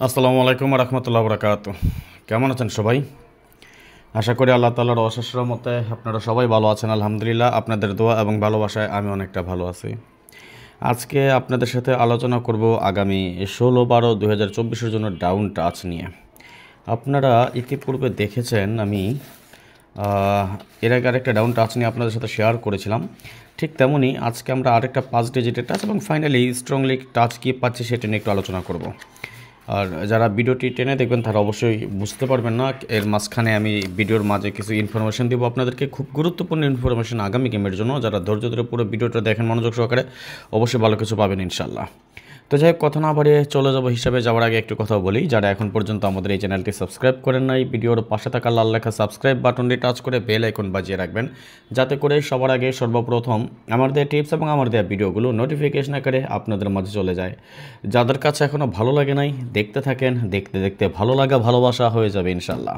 আসসালামু আলাইকুম রহমতুল্লাহ বরকাত। কেমন আছেন সবাই? আশা করি আল্লাহ তাআলার অশেষ রহমতে আপনারা সবাই ভালো আছেন। আলহামদুলিল্লাহ, আপনাদের দোয়া এবং ভালোবাসায় আমি অনেকটা ভালো আছি। আজকে আপনাদের সাথে আলোচনা করব আগামী 16/12/2024 জন্য ডাউন টাচ নিয়ে। আপনারা ইতিপূর্বে দেখেছেন আমি এর আগে আরেকটা ডাউন টাচ নিয়ে আপনাদের সাথে শেয়ার করেছিলাম। ঠিক তেমনই আজকে আমরা আরেকটা 5 ডিজিটের টাচ এবং ফাইনালি স্ট্রংলি টাচ কী পাচ্ছি সেটা নিয়ে একটু আলোচনা করব। আর যারা ভিডিওটি টেনে দেখবেন তারা অবশ্যই বুঝতে পারবেন না, এর মাঝখানে আমি ভিডিওর মাঝে কিছু ইনফরমেশন দেবো আপনাদেরকে, খুব গুরুত্বপূর্ণ ইনফরমেশন আগামী গেমের জন্য। যারা ধৈর্য ধরে পুরো ভিডিওটা দেখেন মনোযোগ সহকারে অবশ্যই ভালো কিছু পাবেন ইনশাল্লাহ। তো যাই হোক, কথা না বাড়িয়ে চলে যাবো হিসাবে যাওয়ার আগে একটু কথা বলি। যারা এখন পর্যন্ত আমাদের এই চ্যানেলটি সাবস্ক্রাইব করেন নাই, ভিডিওর পাশে থাকা লাল লেখা সাবস্ক্রাইব বাটনটি টাচ করে বেল আইকন বাজিয়ে রাখবেন, যাতে করে সবার আগে সর্বপ্রথম আমার দেওয়া টিপস এবং আমার দেওয়া ভিডিওগুলো নোটিফিকেশন আকারে আপনাদের মাঝে চলে যায়। যাদের কাছে এখনও ভালো লাগে নাই, দেখতে থাকেন, দেখতে দেখতে ভালো লাগা ভালোবাসা হয়ে যাবে ইনশাল্লাহ।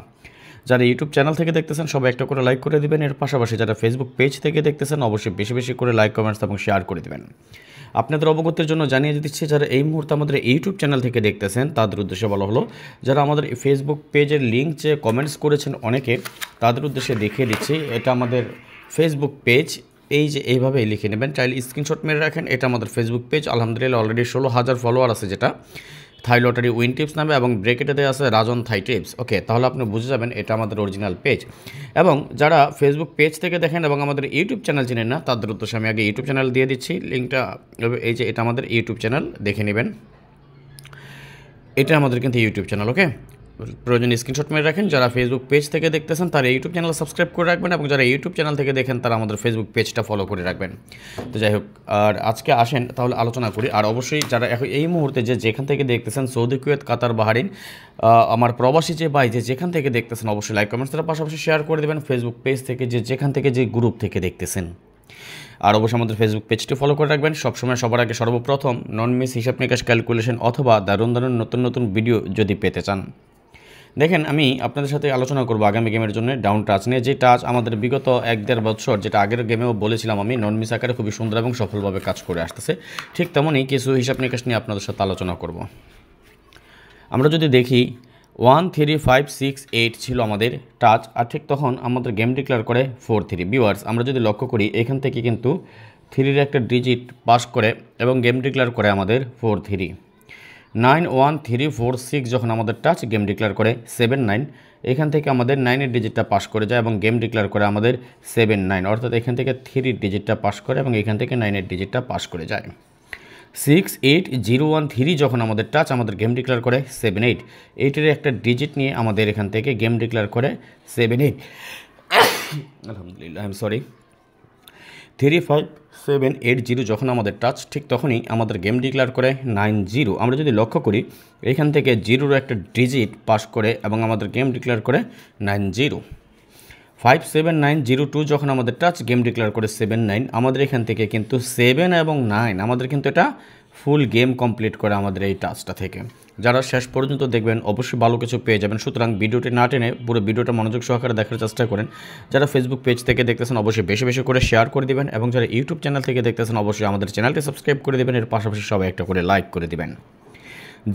যারা ইউটিউব চ্যানেল থেকে দেখতেছেন সবাই একটা করে লাইক করে দিবেন। এর পাশাপাশি যারা ফেসবুক পেজ থেকে দেখতেছেন অবশ্যই বেশি বেশি করে লাইক, কমেন্টস এবং শেয়ার করে দিবেন। আপনাদের অবগতির জন্য জানিয়ে দিচ্ছি, যারা এই মুহূর্তে আমাদের ইউটিউব চ্যানেল থেকে দেখতেছেন তাদের উদ্দেশ্যে বলা হলো, যারা আমাদের ফেসবুক পেজের লিঙ্ক যে কমেন্টস করেছেন অনেকে, তাদের উদ্দেশ্যে দেখিয়ে দিচ্ছি। এটা আমাদের ফেসবুক পেজ, এই যে এইভাবে লিখে নেবেন, চাইলে স্ক্রিনশট মেরে রাখেন। এটা আমাদের ফেসবুক পেজ। আলহামদুলিল্লাহ অলরেডি 16,000 ফলোয়ার আছে, যেটা থাই লটারি উইন টিপস নামে, এবং ব্রেকেটে দেওয়া আছে রাজন থাই টিপস। ওকে, তাহলে আপনি বুঝে যাবেন এটা আমাদের অরিজিনাল পেজ। এবং যারা ফেসবুক পেজ থেকে দেখেন এবং আমাদের ইউটিউব চ্যানেল চিনেন না, তাদের উদ্দেশ্যে আমি আগে ইউটিউব চ্যানেল দিয়ে দিচ্ছি লিঙ্কটা। এই যে এটা আমাদের ইউটিউব চ্যানেল, দেখে নেবেন। এটা আমাদের কিন্তু ইউটিউব চ্যানেল। ওকে, প্রয়োজনে স্ক্রিনশট মেরে রাখেন। যারা ফেসবুক পেজ থেকে দেখতেছেন তারা ইউটিউব চ্যানেল সাবস্ক্রাইব করে রাখবেন, এবং যারা ইউটিউব চ্যানেল থেকে দেখেন তারা আমাদের ফেসবুক পেজটা ফলো করে রাখবেন। তো যাই হোক, আর আজকে আসেন তাহলে আলোচনা করি। আর অবশ্যই যারা এখন এই মুহূর্তে যেখান থেকে দেখতেছেন, সৌদি, কুয়েত, কাতার, বাহারিন, আমার প্রবাসী যে ভাই যেখান থেকে দেখতেছেন অবশ্যই লাইক, কমেন্টস তার পাশাপাশি শেয়ার করে দেবেন। ফেসবুক পেজ থেকে যেখান থেকে যে গ্রুপ থেকে দেখতেছেন, আর অবশ্যই আমাদের ফেসবুক পেজটি ফলো করে রাখবেন। সবসময় সবার আগে সর্বপ্রথম নন মিস হিসাব নিকাশ ক্যালকুলেশন অথবা দারুণ দারুণ নতুন নতুন ভিডিও যদি পেতে চান, দেখেন আমি আপনাদের সাথে আলোচনা করব আগামী গেমের জন্য ডাউন টাচ নিয়ে। যে টাচ আমাদের বিগত 1-1.5 বছর, যেটা আগের গেমেও বলেছিলাম আমি, নন মিস আকারে খুবই সুন্দর এবং সফলভাবে কাজ করে আসতেছে। ঠিক তেমনই কিছু হিসাব নিকাশ নিয়ে আপনাদের সাথে আলোচনা করব। আমরা যদি দেখি 1 3 5 6 8 ছিল আমাদের টাচ, আর ঠিক তখন আমাদের গেম ডিক্লেয়ার করে 4 3। ভিউয়ার্স, আমরা যদি লক্ষ্য করি এখান থেকে কিন্তু 3-এর একটা ডিজিট পাস করে এবং গেম ডিক্লেয়ার করে আমাদের 4 3। 9 1 3 4 6 যখন আমাদের টাচ, গেম ডিক্লেয়ার করে 7 9। এখান থেকে আমাদের 9-এর ডিজিটটা পাস করে যায় এবং গেম ডিক্লেয়ার করে আমাদের 7 9, অর্থাৎ এখান থেকে 3-এর ডিজিটটা পাস করে এবং এখান থেকে 9-এর ডিজিটটা পাস করে যায়। 6 8 0 1 3 যখন আমাদের টাচ, আমাদের গেম ডিক্লেয়ার করে 7 8। 8-এর একটা ডিজিট নিয়ে আমাদের এখান থেকে গেম ডিক্লেয়ার করে 7 8। আলহামদুলিল্লাহ, আই এম সরি। 3 5 7 8 0 যখন আমাদের টাচ, ঠিক তখনই আমাদের গেম ডিক্লেয়ার করে 9 0। আমরা যদি লক্ষ্য করি এখান থেকে 0-এর একটা ডিজিট পাস করে এবং আমাদের গেম ডিক্লেয়ার করে 9 0। 5 7 9 0 2 যখন আমাদের টাচ, গেম ডিক্লেয়ার করে 7 9। আমাদের এখান থেকে কিন্তু 7 এবং 9 আমাদের কিন্তু এটা ফুল গেম কমপ্লিট করে আমাদের এই টাচটা থেকে। যারা শেষ পর্যন্ত দেখবেন অবশ্যই ভালো কিছু পেয়ে যাবেন। সুতরাং ভিডিওটি না টেনে পুরো ভিডিওটা মনোযোগ সহকারে দেখার চেষ্টা করেন। যারা ফেসবুক পেজ থেকে দেখতেছেন অবশ্যই বেশি বেশি করে শেয়ার করে দিবেন, এবং যারা ইউটিউব চ্যানেল থেকে দেখতেছেন অবশ্যই আমাদের চ্যানেলটি সাবস্ক্রাইব করে দেবেন। এর পাশাপাশি সবাই একটা করে লাইক করে দিবেন।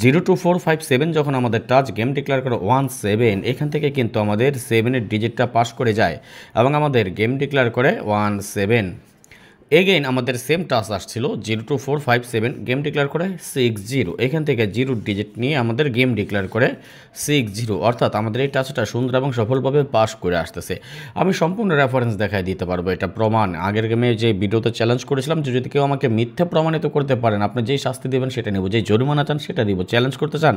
0 2 4 5 7 যখন আমাদের টাচ, গেম ডিক্লেয়ার করে 1 7। এখান থেকে কিন্তু আমাদের 7-এর ডিজিটটা পাস করে যায় এবং আমাদের গেম ডিক্লেয়ার করে 1 7। এগেইন আমাদের সেম টাচ আসছিল 0 2 4 5 7, গেম ডিক্লেয়ার করে 6 0। এখান থেকে 0 ডিজিট নিয়ে আমাদের গেম ডিক্লেয়ার করে 6 0, অর্থাৎ আমাদের এই টাচটা সুন্দর এবং সফলভাবে পাস করে আসতেছে। আমি সম্পূর্ণ রেফারেন্স দেখাই দিতে পারবো, এটা প্রমাণ। আগের গেমে যে ভিডিওতে চ্যালেঞ্জ করেছিলাম যে যদি কেউ আমাকে মিথ্যা প্রমাণিত করতে পারেন, আপনি যেই শাস্তি দেবেন সেটা নেব, যেই জরিমানা চান সেটা দিব। চ্যালেঞ্জ করতে চান,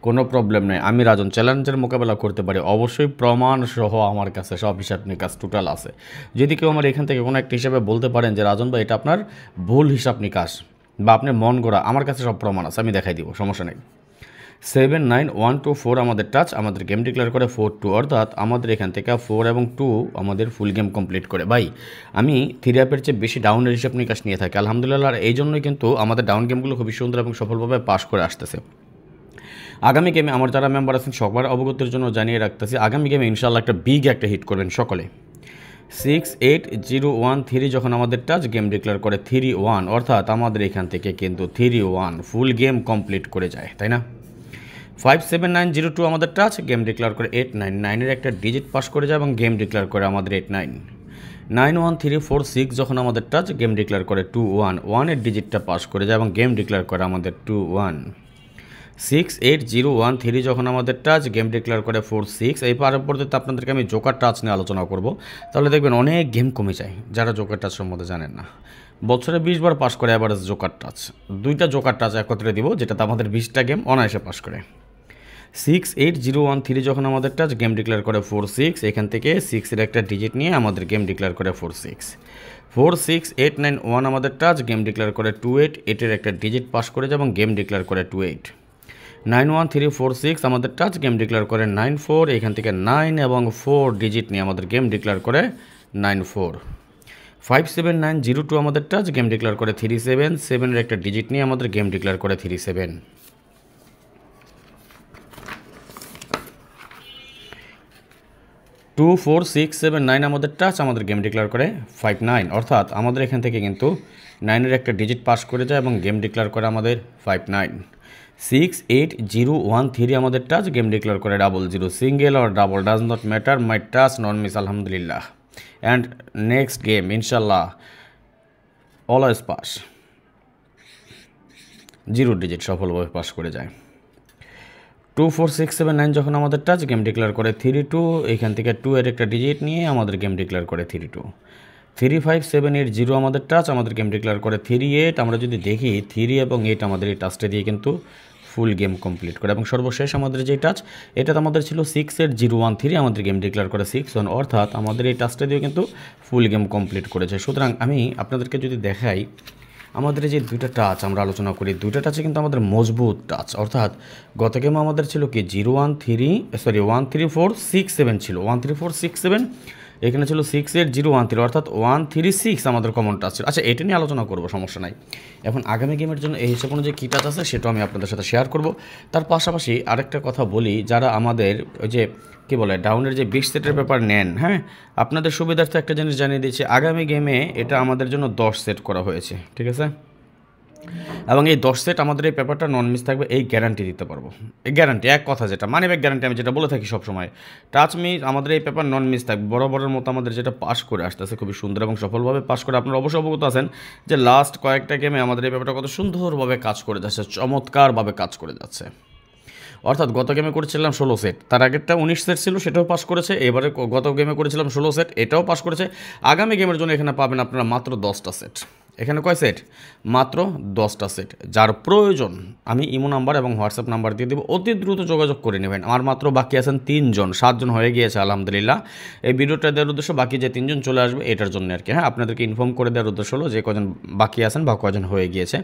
কোনো প্রবলেম নেই, আমি রাজন চ্যালেঞ্জের মোকাবেলা করতে পারি। অবশ্যই প্রমাণ সহ আমার কাছে সব হিসাব নিকাশ টোটাল আছে। যদি কেউ আমার এখান থেকে কোনো একটা হিসাবে বলতে পারেন যে রাজন ভাই এটা আপনার ভুল হিসাব নিকাশ বা আপনি মন গড়া, আমার কাছে সব প্রমাণ আছে, আমি দেখাই দিব, সমস্যা নেই। 7 9 1 2 4 আমাদের টাচ, আমাদের গেম ডিক্লেয়ার করে 4 2, অর্থাৎ আমাদের এখান থেকে 4 এবং 2 আমাদের ফুল গেম কমপ্লিট করে। ভাই আমি 3 অ্যাপের চেয়ে বেশি ডাউনের হিসাব নিকাশ নিয়ে থাকি আলহামদুলিল্লাহ, আর এই জন্যই কিন্তু আমাদের ডাউন গেমগুলো খুবই সুন্দর এবং সফলভাবে পাস করে আসতেছে। আগামী গেমে আমার যারা মেম্বার আছেন সবার অবগতির জন্য জানিয়ে রাখতেছি, আগামী গেমে ইনশাল্লাহ একটা বিগ একটা হিট করবেন সকলে। 6 8 0 1 3 যখন আমাদের টাচ, গেম ডিক্লেয়ার করে 3 1, অর্থাৎ আমাদের এখান থেকে কিন্তু 3 1 ফুল গেম কমপ্লিট করে যায়, তাই না? 57902 আমাদের টাচ, গেম ডিক্লেয়ার করে 899 এর একটা ডিজিট পাস করে যায় এবং গেম ডিক্লেয়ার করে আমাদের 89। 91346 যখন আমাদের টাচ, গেম ডিক্লেয়ার করে 211 এর ডিজিটটা পাস করে যায় এবং গেম ডিক্লেয়ার করে আমাদের 21। 68013 যখন আমাদের টাচ, গেম ডিক্লেয়ার করে 46। এই পরবর্তীতে আপনাদেরকে আমি জোকার টাচ নিয়ে আলোচনা করব, তাহলে দেখবেন অনেক গেম কমে যায় যারা জোকার টাচ সম্বন্ধে জানেন না। বছরে 20 বার পাস করে অ্যাভারেজ জোকার টাচ, 2টা জোকার টাচ একত্রে দিব, যেটাতে আমাদের 20টা গেম অনায়াসে পাস করে। 68013 যখন আমাদের টাচ, গেম ডিক্লেয়ার করে 46। এখান থেকে 6 এর একটা ডিজিট নিয়ে আমাদের গেম ডিক্লেয়ার করে 46। 46891 আমাদের টাচ, গেম ডিক্লেয়ার করে 28। 8 এর একটা ডিজিট পাস করে যায় এবং গেম ডিক্লেয়ার করে 28। 91346 আমাদের টাচ, গেম ডিক্লেয়ার করে 94। এখান থেকে 9 এবং 4 ডিজিট নিয়ে আমাদের গেম ডিক্লেয়ার করে 94। 57902 আমাদের টাচ, গেম ডিক্লেয়ার করে 37। 7 এর একটা ডিজিট নিয়ে আমাদের গেম ডিক্লেয়ার করে 37। 24679 আমাদের টাচ, আমাদের গেম ডিক্লেয়ার করে 59। অর্থাৎ আমাদের এখান থেকে কিন্তু 9 এর একটা ডিজিট পাস করে যায় এবং গেম ডিক্লেয়ার করে আমাদের 59। 68013 আমাদের টাচ, গেম ডিক্লেয়ার করে 00। Single or double does not matter, my touch non miss আলহামদুলিল্লাহ। অ্যান্ড নেক্সট গেম ইনশাল্লাহ অলওয়েজ পাস, 0 ডিজিট সফলভাবে পাস করে যায়। 24679 যখন আমাদের টাচ, গেম ডিক্লেয়ার করে 32। এখান থেকে 2 এর একটা ডিজিট নিয়ে আমাদের গেম ডিক্লেয়ার করে 32। 35780 আমাদের টাচ, আমাদের গেম ডিক্লেয়ার করে 38। আমরা যদি দেখি 3 এবং 8 আমাদের এই টাচটা দিয়ে কিন্তু ফুল গেম কমপ্লিট করে। এবং সর্বশেষ আমাদের যে টাচ, এটা আমাদের ছিল 68013, আমাদের গেম ডিক্লেয়ার করে 61। অর্থাৎ আমাদের এই টাচটা দিয়ে কিন্তু ফুল গেম কমপ্লিট করেছে। সুতরাং আমি আপনাদেরকে যদি দেখাই, আমাদের যে 2টা টাচ আমরা আলোচনা করি, 2টা টাচে কিন্তু আমাদের মজবুত টাচ। অর্থাৎ গত গেমে আমাদের ছিল কি 13467 ছিল, 13467। এখানে ছিল 68013, অর্থাৎ 136 আমাদের কমন টাচ ছিল। আচ্ছা, এটা নিয়ে আলোচনা করবো, সমস্যা নাই। এখন আগামী গেমের জন্য এই হিসাব অনুযায়ী কী টাচ আছে সেটাও আমি আপনাদের সাথে শেয়ার করব। তার পাশাপাশি আরেকটা কথা বলি, যারা আমাদের ওই যে কী বলে ডাউনের যে 20 সেটের পেপার নেন, হ্যাঁ, আপনাদের সুবিধার্থে একটা জিনিস জানিয়ে দিচ্ছি, আগামী গেমে এটা আমাদের জন্য 10 সেট করা হয়েছে, ঠিক আছে? এবং এই 10 সেট আমাদের এই পেপারটা নন মিস থাকবে, এই গ্যারান্টি দিতে পারবো। এই গ্যারান্টি এক কথা, যেটা মানি ব্যাক গ্যারান্টি আমি যেটা বলে থাকি সবসময়, টাচ মিস আমাদের এই পেপার নন মিস থাকবে। বরাবরের মতো আমাদের যেটা পাস করে আসতেছে খুবই সুন্দর এবং সফলভাবে পাস করে। আপনারা অবশ্যই অবগত আছেন যে লাস্ট কয়েকটা গেমে আমাদের এই পেপারটা কত সুন্দরভাবে কাজ করে যাচ্ছে, চমৎকারভাবে কাজ করে যাচ্ছে। অর্থাৎ গত গেমে করেছিলাম 16 সেট, তার আগেরটা 19 সেট ছিল, সেটাও পাস করেছে। এবারে গত গেমে করেছিলাম 16 সেট, এটাও পাস করেছে। আগামী গেমের জন্য এখানে পাবেন আপনারা মাত্র 10টা সেট। এখানে কয় সেট? মাত্র 10টা সেট। যার প্রয়োজন আমি ইমো নাম্বার এবং হোয়াটসঅ্যাপ নাম্বার দিয়ে দেবো, অতি দ্রুত যোগাযোগ করে নেবেন। আমার মাত্র বাকি আছেন 3 জন, 7 জন হয়ে গিয়েছে আলহামদুলিল্লাহ। এই ভিডিওটা দেওয়ার উদ্দেশ্য বাকি যে 3 জন চলে আসবে এটার জন্য আর কি। হ্যাঁ, আপনাদেরকে ইনফর্ম করে দেওয়ার উদ্দেশ্য হলো যে কজন বাকি আছেন বা কজন হয়ে গিয়েছে।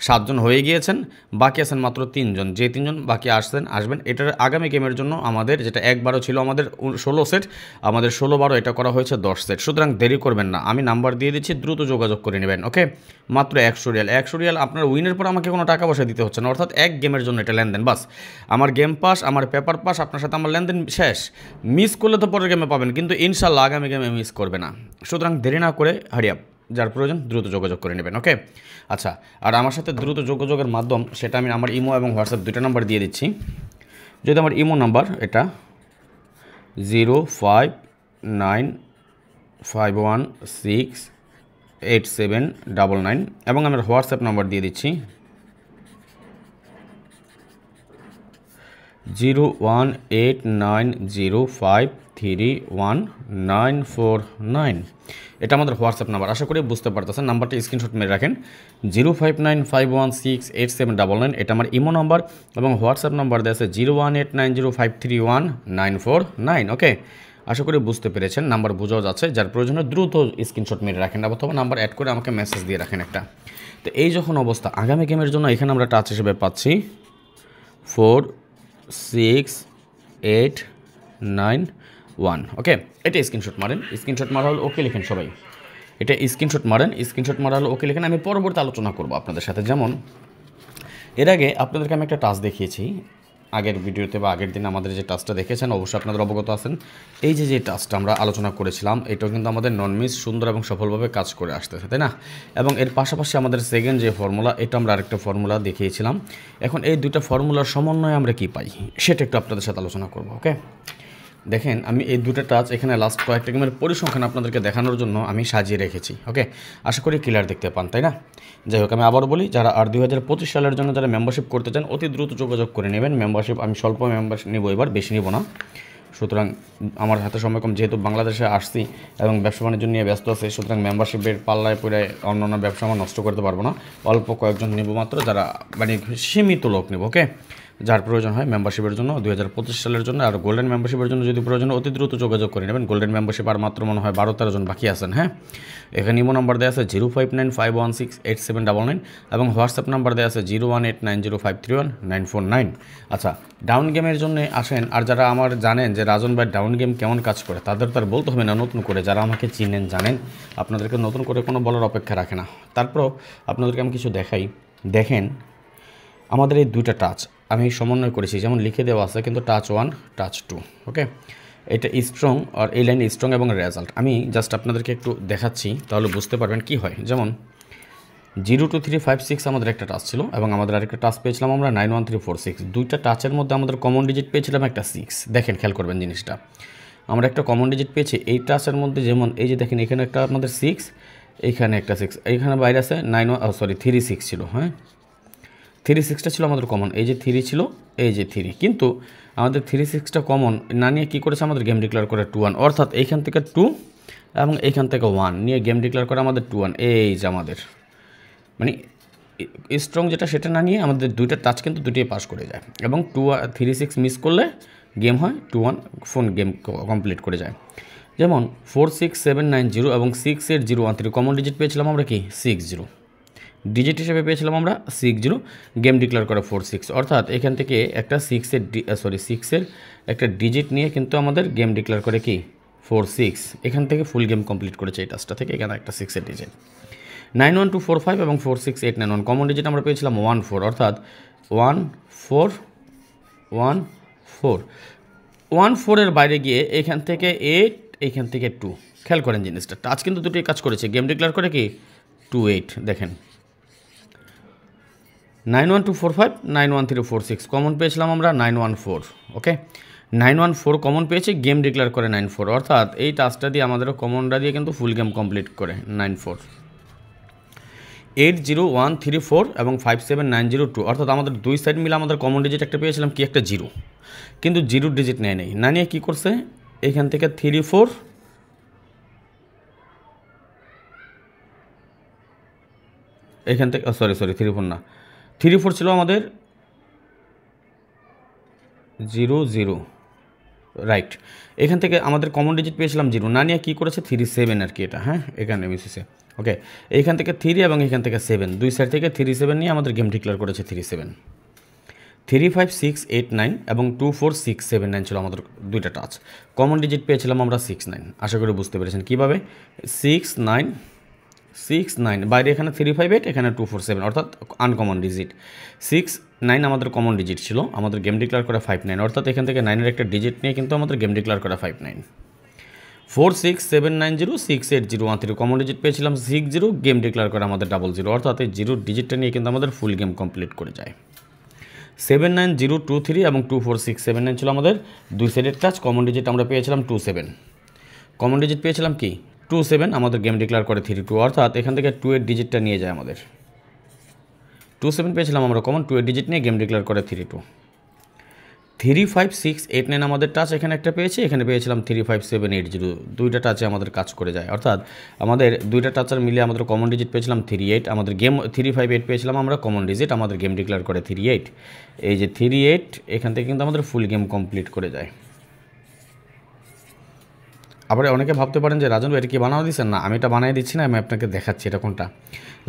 7 জন হয়ে গিয়েছেন, বাকি আছেন মাত্র 3 জন। যে 3 জন বাকি আসবেন, এটার আগামী গেমের জন্য আমাদের যেটা একবারও ছিল আমাদের 16 সেট, আমাদের 16-12 এটা করা হয়েছে 10 সেট। সুতরাং দেরি করবেন না, আমি নাম্বার দিয়ে দিচ্ছি, দ্রুত যোগাযোগ করে নেবেন। ওকে, মাত্র 100 রিয়াল। 100 রিয়াল আপনার উইনের পর আমাকে কোনো টাকা পয়সা দিতে হচ্ছে না, অর্থাৎ এক গেমের জন্য এটা লেনদেন বাস। আমার গেম পাস, আমার পেপার পাস, আপনার সাথে আমার লেনদেন শেষ। মিস করলে তো পরের গেমে পাবেন, কিন্তু ইনশাল্লাহ আগামী গেমে মিস করবে না। সুতরাং দেরি না করে হারিয়া, যার প্রয়োজন দ্রুত যোগাযোগ করে নেবেন। ওকে, আচ্ছা, আর আমার সাথে দ্রুত যোগাযোগের মাধ্যম সেটা আমি আমার ইমো এবং হোয়াটসঅ্যাপ 2টা নাম্বার দিয়ে দিচ্ছি। যদি আমার ইমো নাম্বার এটা 0595168799 এবং আমার হোয়াটসঅ্যাপ নাম্বার দিয়ে দিচ্ছি 018905314949। এটা আমাদের হোয়াটসঅ্যাপ নাম্বার, আশা করি বুঝতে পারতেছেন। নাম্বারটা স্ক্রিনশট মেরে রাখেন, 0595168799। এটা আমার ইমো নাম্বার এবং হোয়াটসঅ্যাপ নাম্বার দেওয়া আছে 018905314949। ওকে, আশা করি বুঝতে পেরেছেন, নাম্বার বোঝাও যাচ্ছে। যার প্রয়োজনে দ্রুত স্ক্রিনশট মেরে রাখেন অথবা নাম্বার অ্যাড করে আমাকে মেসেজ দিয়ে রাখেন একটা। তো এই যখন অবস্থা, আগামী গেমের জন্য এখানে আমরা টাচ হিসেবে পাচ্ছি 46891। ওকে, এটা স্ক্রিনশট মারেন, স্ক্রিনশট মারা হলো ওকে লিখেন সবাই। এটা স্ক্রিনশট মারেন, স্ক্রিনশট মারা হলো ওকে লিখেন। আমি পরবর্তী আলোচনা করবো আপনাদের সাথে। যেমন এর আগে আপনাদেরকে আমি একটা টাচ দেখিয়েছি, আগের ভিডিওতে বা আগের দিন আমাদের যে টাচটা দেখেছেন অবশ্যই আপনাদের অবগত আছেন। এই যে টাচটা আমরা আলোচনা করেছিলাম এটাও কিন্তু আমাদের নন মিস সুন্দর এবং সফলভাবে কাজ করে আসতেছে, তাই না? এবং এর পাশাপাশি আমাদের সেকেন্ড যে ফর্মুলা, এটা আমরা আরেকটা ফর্মুলা দেখিয়েছিলাম। এখন এই দুইটা ফর্মুলার সমন্বয়ে আমরা কি পাই সেটা একটু আপনাদের সাথে আলোচনা করব। ওকে, দেখেন আমি এই দুটো টাচ এখানে লাস্ট কয়েকটা গেমের পরিসংখ্যান আপনাদেরকে দেখানোর জন্য আমি সাজিয়ে রেখেছি। ওকে, আশা করি ক্লিয়ার দেখতে পান, তাই না? যাই হোক, আমি আবারও বলি, যারা আর 2025 সালের জন্য যারা মেম্বারশিপ করতে চান অতি দ্রুত যোগাযোগ করে নেবেন। মেম্বারশিপ আমি স্বল্প মেম্বারশিপ নেব, এবার বেশি নেব না। সুতরাং আমার হাতে সময় কম, যেহেতু বাংলাদেশে আসছি এবং ব্যবসা বাণিজ্য নিয়ে ব্যস্ত আছে, সুতরাং মেম্বারশিপের পাল্লায় পড়ে অন্যান্য ব্যবসা আমার নষ্ট করতে পারবো না। অল্প কয়েকজন নেব মাত্র, যারা মানে সীমিত লোক নেব। ওকে, যার প্রয়োজন হয় মেম্বারশিপের জন্য 2025 সালের জন্য, আর গোল্ডেন মেম্বারশিপের জন্য যদি প্রয়োজন অতি দ্রুত যোগাযোগ করে নেবেন। গোল্ডেন মেম্বারশিপ আর মাত্র মনে হয় 12-13 জন বাকি আছেন। হ্যাঁ, এখানে ইমো নাম্বার দেওয়া আছে 0595168799 এবং হোয়াটসঅ্যাপ নাম্বার দেওয়া আছে 018905319499। আচ্ছা, ডাউন গেমের জন্য আসেন। আর যারা আমার জানেন যে রাজন ভাই ডাউন গেম কেমন কাজ করে, তাদের তার বলতে হবে না নতুন করে। যারা আমাকে চিনেন জানেন, আপনাদেরকে নতুন করে কোনো বলার অপেক্ষা রাখে না। তারপরও আপনাদেরকে আমি কিছু দেখাই। দেখেন আমাদের এই দুইটা টাচ আমি সমন্বয় করেছি, যেমন লিখে দেওয়া আছে কিন্তু টাচ 1 টাচ 2। ওকে, এটা স্ট্রং আর এই লাইন স্ট্রং এবং রেজাল্ট আমি জাস্ট আপনাদেরকে একটু দেখাচ্ছি, তাহলে বুঝতে পারবেন কি হয়। যেমন 02356 আমাদের একটা টাচ ছিল এবং আমাদের আরেকটা টাচ পেয়েছিলাম আমরা 91346। দুইটা টাচের মধ্যে আমাদের কমন ডিজিট পেয়েছিলাম একটা 6। দেখেন খেয়াল করবেন জিনিসটা, আমরা একটা কমন ডিজিট পেয়েছি এই টাচের মধ্যে। যেমন এই যে দেখেন এখানে একটা আমাদের 6, এইখানে একটা 6, এইখানে বাইরে আছে 36 ছিল। হ্যাঁ, 36টা ছিল আমাদের কমন, এই যে 3 ছিল, এই যে 3, কিন্তু আমাদের 36টা কমন না নিয়ে কী করেছে আমাদের গেম ডিক্লেয়ার করে 2-1, অর্থাৎ এইখান থেকে 2 এবং এইখান থেকে 1 নিয়ে গেম ডিক্লেয়ার করে আমাদের 2-1। এই যে আমাদের মানে স্ট্রং যেটা সেটা না নিয়ে আমাদের দুইটা টাচ কিন্তু দুটোই পাস করে যায় এবং 36 মিস করলে গেম হয় 2-1, ফোন গেম কমপ্লিট করে যায়। যেমন 46790 এবং 68013 কমন ডিজিট পেয়েছিলাম আমরা কি 60, ডিজিট হিসেবে পেয়েছিলাম আমরা 60, গেম ডিক্লেয়ার করা 46, অর্থাৎ এখান থেকে একটা 6-এর একটা ডিজিট নিয়ে কিন্তু আমাদের গেম ডিক্লেয়ার করে কি 46। এখান থেকে ফুল গেম কমপ্লিট করেছে এই টাচটা থেকে। এখানে একটা 6-এর ডিজিট 91245 এবং 46891 কমন ডিজিট আমরা পেয়েছিলাম 14, অর্থাৎ 14 এর বাইরে গিয়ে এখান থেকে 8, এখান থেকে 2। খেয়াল করেন জিনিসটা, টাচ কিন্তু দুটোই কাজ করেছে। গেম ডিক্লেয়ার করে কি 28। দেখেন 91245 91346 কমন পেয়েছিলাম আমরা 914। ওকে, 914 কমন পেয়েছি, গেম ডিক্লেয়ার করে 94, অর্থাৎ এই টাচটা দিয়ে আমাদেরও কমনটা দিয়ে কিন্তু ফুল গেম কমপ্লিট করে 94। 80134 এবং 57902, অর্থাৎ আমাদের দুই সাইড মিলে আমাদের কমন ডিজিট একটা পেয়েছিলাম কি একটা 0, কিন্তু 0 ডিজিট নেয় নেই, না নিয়ে কী করছে এখান থেকে 34, এখান থেকে সরি 34 না, 34 ছিল আমাদের 00, রাইট। এখান থেকে আমাদের কমন ডিজিট পেয়েছিলাম 0, না নিয়ে কী করেছে 37 আর কি এটা। হ্যাঁ, এখানে মিসেছে। ওকে, এইখান থেকে 3 এবং এখান থেকে 7, দুই সাইড থেকে 37 নিয়ে আমাদের গেম ডিক্লেয়ার করেছে 37। 35689 এবং 24679 ছিল আমাদের দুইটা টাচ। কমন ডিজিট পেয়েছিলাম আমরা 69। আশা করি বুঝতে পেরেছেন কীভাবে 69 বাইরে এখানে 358, এখানে 247, অর্থাৎ আনকমন ডিজিট। 69 আমাদের কমন ডিজিট ছিল, আমাদের গেম ডিক্লেয়ার করা 59, অর্থাৎ এখান থেকে 9-এর একটা ডিজিট নিয়ে কিন্তু আমাদের গেম ডিক্লেয়ার করা 59। 46790 68013 কমন ডিজিট পেয়েছিলাম 60, গেম ডিক্লেয়ার করা আমাদের 00, অর্থাৎ এই 0 ডিজিটটা নিয়ে কিন্তু আমাদের ফুল গেম কমপ্লিট করে যায়। 79023 এবং 24679 ছিল আমাদের দুই সাইডের টাচ। কমন ডিজিট আমরা পেয়েছিলাম 27, কমন ডিজিট পেয়েছিলাম কি 27, আমাদের গেম ডিক্লেয়ার করে 32, অর্থাৎ এখান থেকে 2-এর ডিজিটটা নিয়ে যায় আমাদের 27 পেয়েছিলাম আমরা কমন, 2-এর ডিজিট নিয়ে গেম ডিক্লেয়ার করে 32। 35689 আমাদের টাচ এখানে একটা পেয়েছি, এখানে পেয়েছিলাম 35780, দুইটা টাচে আমাদের কাজ করে যায়, অর্থাৎ আমাদের দুইটা টাচার মিলে আমাদের কমন ডিজিট পেয়েছিলাম 38, আমাদের গেম 358 পেয়েছিলাম আমরা কমন ডিজিট, আমাদের গেম ডিক্লেয়ার করে 38। এই যে 38 এখান থেকে কিন্তু আমাদের ফুল গেম কমপ্লিট করে যায়। আবার অনেকে ভাবতে পারেন যে রাজন এটা কি বানানো দিচ্ছেন, না আমি এটা বানিয়ে দিচ্ছি না, আমি আপনাকে দেখাচ্ছি এটা কোনটা।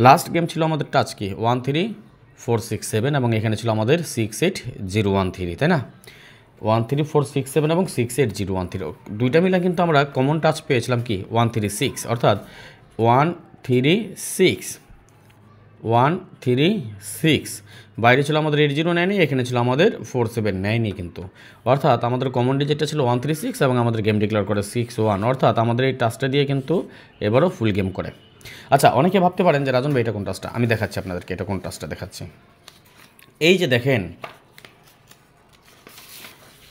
লাস্ট গেম ছিল আমাদের টাচ কি 13467 এবং এখানে ছিল আমাদের 68013, তাই না? 13467 এবং 68013 দুইটা মিলে কিন্তু আমরা কমন টাচ পেয়েছিলাম কি 136, অর্থাৎ 136 136, বাইরে ছিল আমাদের 8099, এখানে ছিল আমাদের 4799 কিন্তু, অর্থাৎ আমাদের কমন ডিজিটটা ছিল 136 এবং আমাদের গেম ডিক্লেয়ার করে 61, অর্থাৎ আমাদের এই টাচটা দিয়ে কিন্তু এবারও ফুল গেম করে। আচ্ছা, অনেকে ভাবতে পারেন যে রাজন ভাই এটা কোন টাচটা, আমি দেখাচ্ছি আপনাদেরকে এটা কোন টাচটা দেখাচ্ছি। এই যে দেখেন,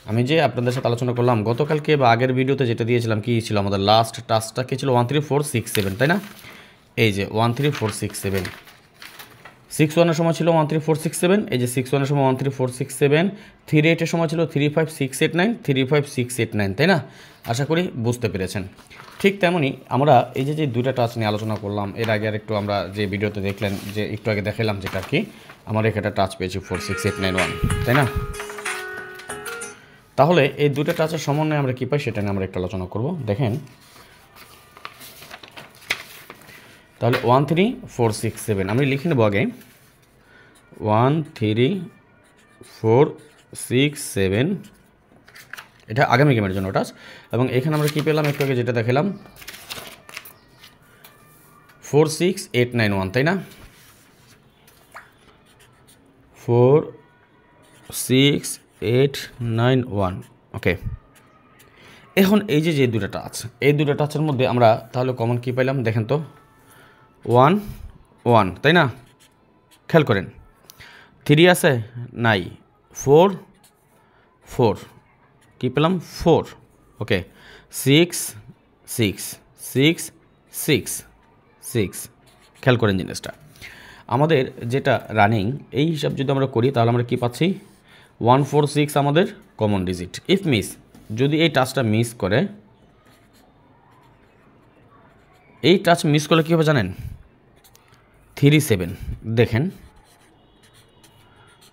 আমি যে আপনাদের সাথে আলোচনা করলাম গতকালকে বা আগের ভিডিওতে যেটা দিয়েছিলাম, কি ছিল আমাদের লাস্ট টাচটা কি ছিল 13467, তাই না? এই যে 13467, 61-এর সময় ছিল 13467, এই যে 61-এর সময় 13467, 38-এর সময় ছিল 35689, 35689, তাই না? আশা করি বুঝতে পেরেছেন। ঠিক তেমনই আমরা এই যে দুইটা টাচ নিয়ে আলোচনা করলাম, এর আগে আর একটু আমরা যে ভিডিওতে দেখলেন, যে একটু আগে দেখালাম যেটা কি আমার এখানে টাচ পেয়েছি 46891, তাই না? তাহলে এই দুটো টাচের সমন্বয়ে আমরা কী পাই সেটা নিয়ে আমরা একটু আলোচনা করব। দেখেন, তাহলে 13467 আমি লিখে নেব আগে, 13467, এটা আগামী গেমের জন্য টাচ। এবং এখানে আমরা কী পেলাম একটু আগে যেটা দেখালাম 46891, তাই না? 46891, ওকে। এখন এই যে দুটো টাচ, এই দুটো টাচের মধ্যে আমরা তাহলে কমন কী পাইলাম দেখেন তো, 1 1, তাই না? খেয়াল করেন, 3 আছে নাই, 4 4, কী পেলাম 4, ওকে। 6 6 6 6 6, খেয়াল করেন জিনিসটা। আমাদের যেটা রানিং এই হিসাব যদি আমরা করি তাহলে আমরা কী পাচ্ছি 146 আমাদের কমন ডিজিট। ইফ মিস, যদি এই টাচটা মিস করে, এই টাচ মিস করলে কী হবে জানেন, 37 দেখেন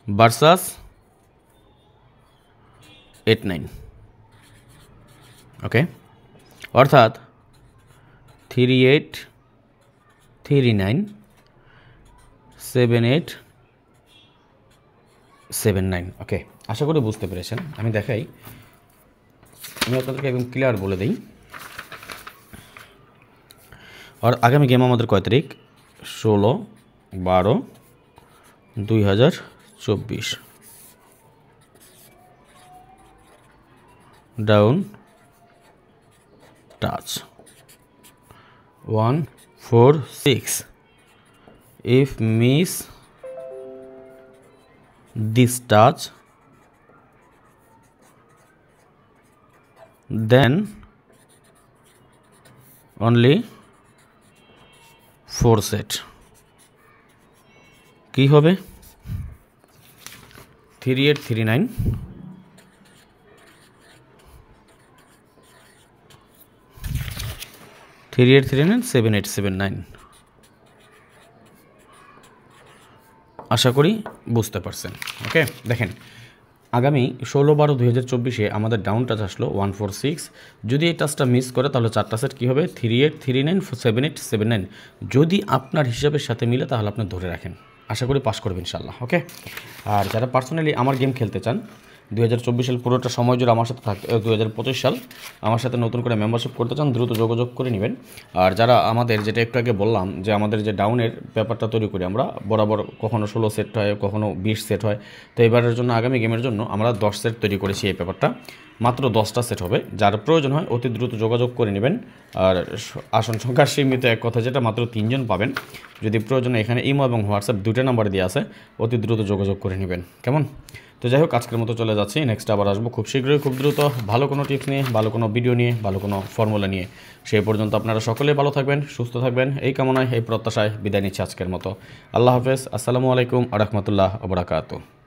ভার্সাস 89, ওকে। অর্থাৎ 3839 7879, ওকে। আশা করি বুঝতে পেরেছেন। আমি দেখাই, আমি আপনাদেরকে একদম ক্লিয়ার বলে দিই। আর আগামী গেম আমাদের কয় তারিখ, 16/12/2024, down touch 146, if miss this touch then only 4 set, কি হবে 3839 7879। আশা করি বুঝতে পারছেন, ওকে। দেখেন, আগামী 16/12/2024 আমাদের ডাউন টাচ আসলো 146, যদি এই টাচটা মিস করে তাহলে 4টা সেট কী হবে 3839 7879, যদি আপনার হিসাবের সাথে মিলে তাহলে আপনি ধরে রাখেন, আশা করি পাস করবেন ইনশাল্লাহ, ওকে। আর যারা পার্সোনালি আমার গেম খেলতে চান 2024 সাল পুরোটা সময় জুড়ে আমার সাথে থাকতে, 2025 সাল আমার সাথে নতুন করে মেম্বারশিপ করতে চান দ্রুত যোগাযোগ করে নেবেন। আর যারা আমাদের যেটা একটু আগে বললাম যে আমাদের যে ডাউনের ব্যাপারটা তৈরি করি আমরা বরাবর, কখনো 16 সেট হয়, কখনো 20 সেট হয়, তো এবারের জন্য আগামী গেমের জন্য আমরা 10 সেট তৈরি করেছি। এই ব্যাপারটা মাত্র 10টা সেট হবে, যার প্রয়োজন হয় অতি দ্রুত যোগাযোগ করে নেবেন। আর আসন সংখ্যা সীমিত, এক কথা যেটা মাত্র 3 জন পাবেন। যদি প্রয়োজন এখানে ইমো এবং হোয়াটসঅ্যাপ দুটো নাম্বার দিয়ে আছে, অতি দ্রুত যোগাযোগ করে নেবেন, কেমন? তো যাই হোক, আজকের মতো চলে যাচ্ছি, নেক্সট আবার আসবো খুব শীঘ্রই, খুব দ্রুত, ভালো কোনো টিপস নিয়ে, ভালো কোনো ভিডিও নিয়ে, ভালো কোনো ফর্মুলা নিয়ে। সেই পর্যন্ত আপনারা সকলে ভালো থাকবেন, সুস্থ থাকবেন, এই কামনায়, এই প্রত্যাশায় বিদায় নিচ্ছি আজকের মতো। আল্লাহ হাফেজ, আসসালামু আলাইকুম আ রহমতুল্লাহ ওয়া বারাকাতুহু।